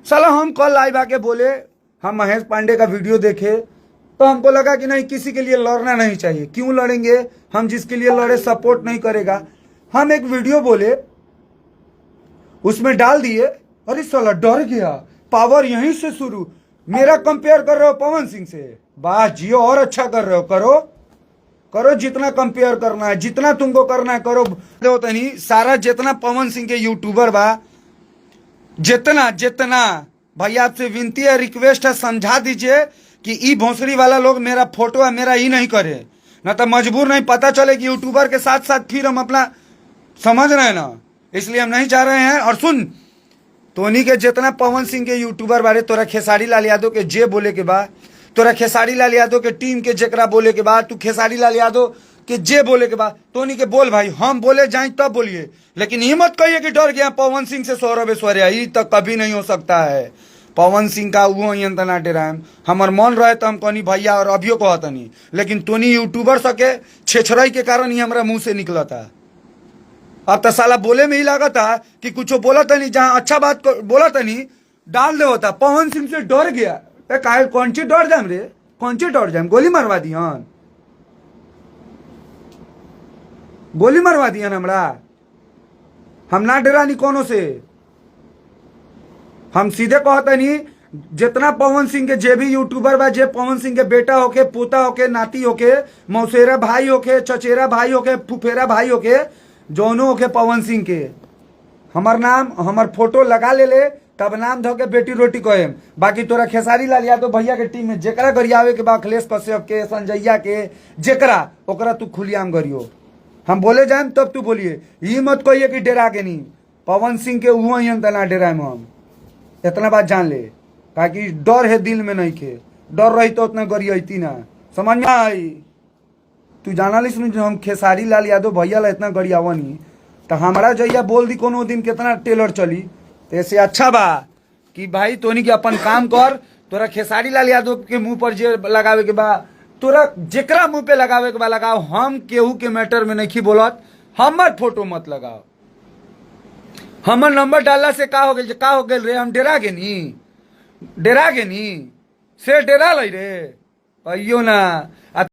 साला हम कल लाइव आके बोले, हम महेश पांडे का वीडियो देखे तो हमको लगा कि नहीं, किसी के लिए लड़ना नहीं चाहिए। क्यों लड़ेंगे? हम जिसके लिए लड़े सपोर्ट नहीं करेगा। हम एक वीडियो बोले, उसमें डाल दिए, अरे साला डर गया, पावर यहीं से शुरू। मेरा कंपेयर कर रहे हो पवन सिंह से? वाह जियो, और अच्छा कर रहे हो, करो करो, जितना कंपेयर करना है, जितना तुमको करना है करो। तो नहीं सारा जितना पवन सिंह के यूट्यूबर बा, जितना जितना भैया आपसे विनती है, रिक्वेस्ट है, समझा दीजिए कि ई भोसड़ी वाला लोग मेरा फोटो है मेरा ही नहीं करे, ना तो मजबूर नहीं पता चले कि यूट्यूबर के साथ साथ फिर हम अपना समझ रहे हैं ना, इसलिए हम नहीं चाह रहे हैं। और सुन, तोनी के जितना पवन सिंह के यूट्यूबर बारे, तोरा खेसारी लाल यादव के जे बोले के बाद, तोरा खेसारी लाल यादव के टीम के जेकरा बोले के बाद, तू खेसारी लाल यादव के जे बोले के बाद, तोनी के बोल भाई, हम बोले जाए तब बोलिए, लेकिन ये मत कहिए कि डर गया पवन सिंह से सौरभ ऐश्वर्या, ये तक कभी नहीं हो सकता है। पवन सिंह का वो ना डेराम, हमार मन रहे तो हम कहनी भैया, और अभियो कहतनी, लेकिन तोनी यूट्यूबर सके छेछरई के कारण ही हमारा मुंह से निकला था। अब तो साला बोले में ही लगा था कि कुछ बोला था नहीं, जहां अच्छा बात बोला था नहीं डाल दे होता। पवन सिंह से डर गया, कौन सी डर जाम रे, कौन सी डर जाम? गोली मरवा दिया, गोली मरवा दिया हमरा। हम ना डरा नहीं कोनो से, हम सीधे कहते नहीं, जितना पवन सिंह के जे भी यूट्यूबर बा, जे पवन सिंह के बेटा होके, पोता होके, नाती होके, मौसेरा भाई होके, चचेरा भाई होके, फुफेरा भाई होके, जोनो होके पवन सिंह के, हमार नाम हमार फोटो लगा ले तब नाम धो के बेटी रोटी कहे। बाकी तोरा खेसारी लाल यादव भैया के टीम में जेकरा गरियावे के बा, अखिलेश कश्यप के, संजैया के, जेकरा ओकरा तू खुलियाम गरियो। हम बोले जाए तब तू बोलिए, ये मत कहिए कि डेरा के नहीं। पवन सिंह के उहो ही ना डेरा में, हम इतना बात जान ले, ताकि डर है दिल में नहीं के, डर रही तो उतना गरियती ना, समझ में आई? तू जाना ली सुन, हम खेसारी लाल यादव भैया ला इतना गरियावा नहीं, तो हमारा जैया बोल दी कोनो दिन कितना टेलर चली। तो ऐसे अच्छा बा कि भाई तोनी के अपन काम कर। तोरा खेसारी लाल यादव के मुंह पर जे लगावे के बा, तोरा जेकरा मुंह पे लगावे के बा लगाओ। हम केहू के मैटर में नहीं बोलत, हमर फोटो मत लगाओ। हमर नंबर डालला से का हो गेल रे? हम डेरा गे नी से डेरा लई रे, अइयो ना।